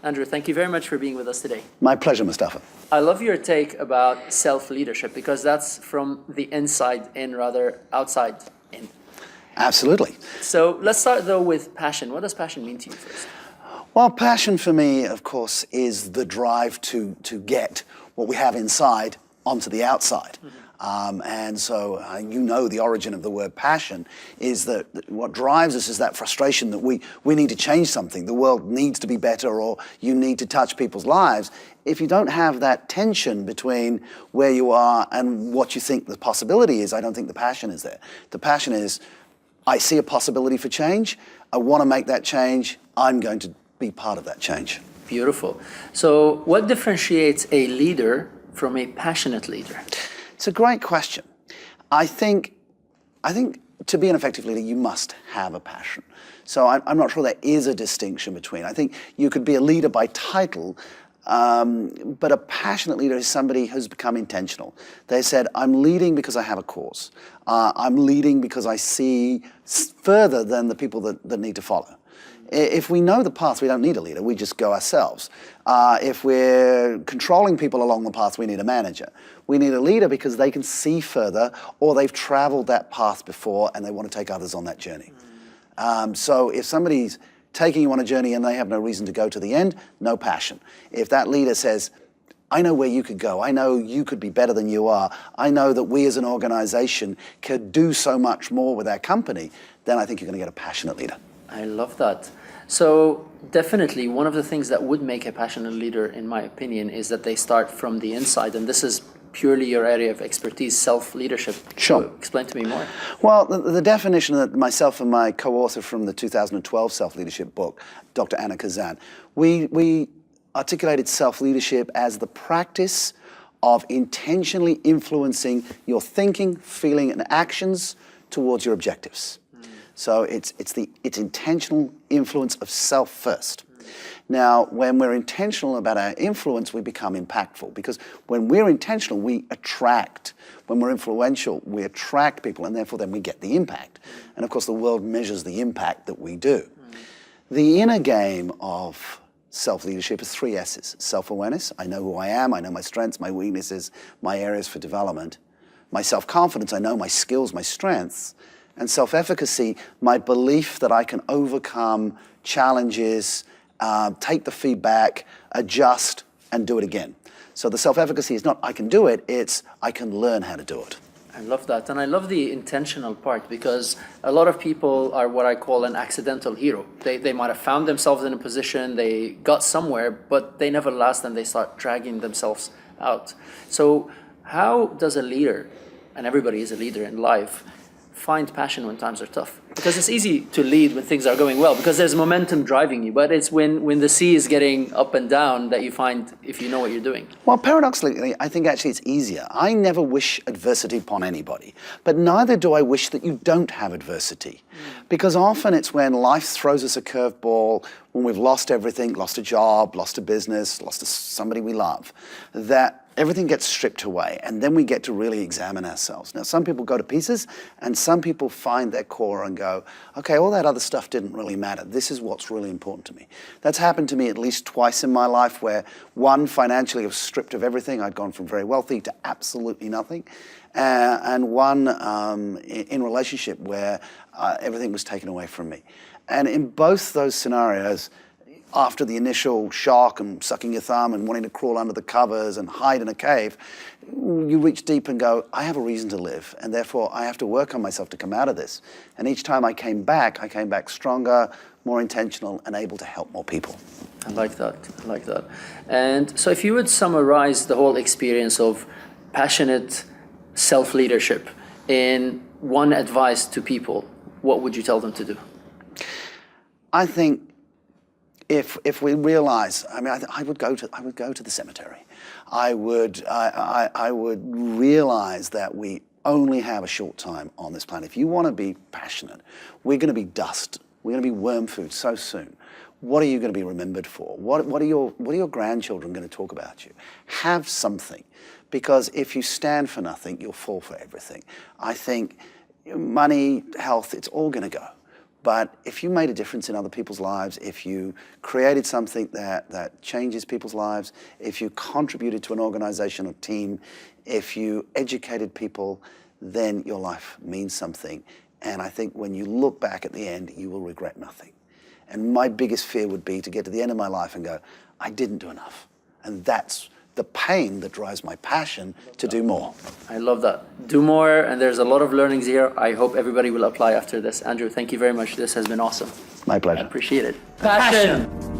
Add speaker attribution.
Speaker 1: Andrew, thank you very much for being with us today.
Speaker 2: My pleasure, Moustafa.
Speaker 1: I love your take about self-leadership because that's from the inside in rather outside in.
Speaker 2: Absolutely.
Speaker 1: So let's start though with passion. What does passion mean to you first?
Speaker 2: Well, passion for me, of course, is the drive to get what we have inside onto the outside. And so you know the origin of the word passion is that what drives us is that frustration that we need to change something. The world needs to be better, or you need to touch people's lives. If you don't have that tension between where you are and what you think the possibility is, I don't think the passion is there. The passion is, I see a possibility for change. I want to make that change. I'm going to be part of that change.
Speaker 1: Beautiful. So what differentiates a leader from a passionate leader?
Speaker 2: It's a great question. I think to be an effective leader, you must have a passion. So I'm not sure there is a distinction between. I think you could be a leader by title, but a passionate leader is somebody who's become intentional. They said, I'm leading because I have a cause. I'm leading because I see further than the people that need to follow. If we know the path, we don't need a leader, we just go ourselves. If we're controlling people along the path, we need a manager. We need a leader because they can see further, or they've traveled that path before and they want to take others on that journey. So if somebody's taking you on a journey and they have no reason to go to the end, no passion. If that leader says, I know where you could go, I know you could be better than you are, I know that we as an organization could do so much more with our company, then I think you're going to get a passionate leader.
Speaker 1: I love that. So definitely one of the things that would make a passionate leader, in my opinion, is that they start from the inside. And this is purely your area of expertise, self-leadership.
Speaker 2: Sure.
Speaker 1: So explain to me more.
Speaker 2: Well, the definition that myself and my co-author from the 2012 self-leadership book, Dr. Anna Kazan, we articulated self-leadership as the practice of intentionally influencing your thinking, feeling, and actions towards your objectives. So it's intentional influence of self first. Now, when we're intentional about our influence, we become impactful, because when we're intentional, we attract. When we're influential, we attract people, and therefore then we get the impact. And of course, the world measures the impact that we do. The inner game of self-leadership is 3 S's. Self-awareness, I know who I am, I know my strengths, my weaknesses, my areas for development. My self-confidence, I know my skills, my strengths. And self-efficacy, my belief that I can overcome challenges, take the feedback, adjust, and do it again. So the self-efficacy is not I can do it, it's I can learn how to do it.
Speaker 1: I love that. And I love the intentional part, because a lot of people are what I call an accidental hero. They might have found themselves in a position, they got somewhere, but they never last, and they start dragging themselves out. So how does a leader, and everybody is a leader in life, find passion when times are tough? Because it's easy to lead when things are going well, because there's momentum driving you, but it's when the sea is getting up and down that you find if you know what you're doing.
Speaker 2: Well, paradoxically, I think actually it's easier. I never wish adversity upon anybody, but neither do I wish that you don't have adversity. Because often it's when life throws us a curveball, when we've lost everything, lost a job, lost a business, lost somebody we love, that everything gets stripped away, and then we get to really examine ourselves. Now, some people go to pieces, and some people find their core and go, okay, all that other stuff didn't really matter. This is what's really important to me. That's happened to me at least twice in my life, where one, financially, I was stripped of everything. I'd gone from very wealthy to absolutely nothing. And one in relationship where everything was taken away from me. And in both those scenarios, after the initial shock and sucking your thumb and wanting to crawl under the covers and hide in a cave, you reach deep and go, I have a reason to live, and therefore I have to work on myself to come out of this. And each time I came back stronger, more intentional, and able to help more people.
Speaker 1: I like that, I like that. And so if you would summarize the whole experience of passionate self-leadership in one advice to people, what would you tell them to do?
Speaker 2: I think if we realize, I mean, I would go to the cemetery. I would realize that we only have a short time on this planet. If you want to be passionate, we're going to be dust. We're going to be worm food so soon. What are you going to be remembered for? What are your grandchildren going to talk about you? Have something, because if you stand for nothing, you'll fall for everything. I think money, health, it's all going to go. But if you made a difference in other people's lives, if you created something that changes people's lives, if you contributed to an organization or team, if you educated people, then your life means something. And I think when you look back at the end, you will regret nothing. And my biggest fear would be to get to the end of my life and go, I didn't do enough. And that's the pain that drives my passion to do more.
Speaker 1: I love that. Do more, and there's a lot of learnings here. I hope everybody will apply after this. Andrew, thank you very much. This has been awesome.
Speaker 2: My pleasure.
Speaker 1: I appreciate it. Passion.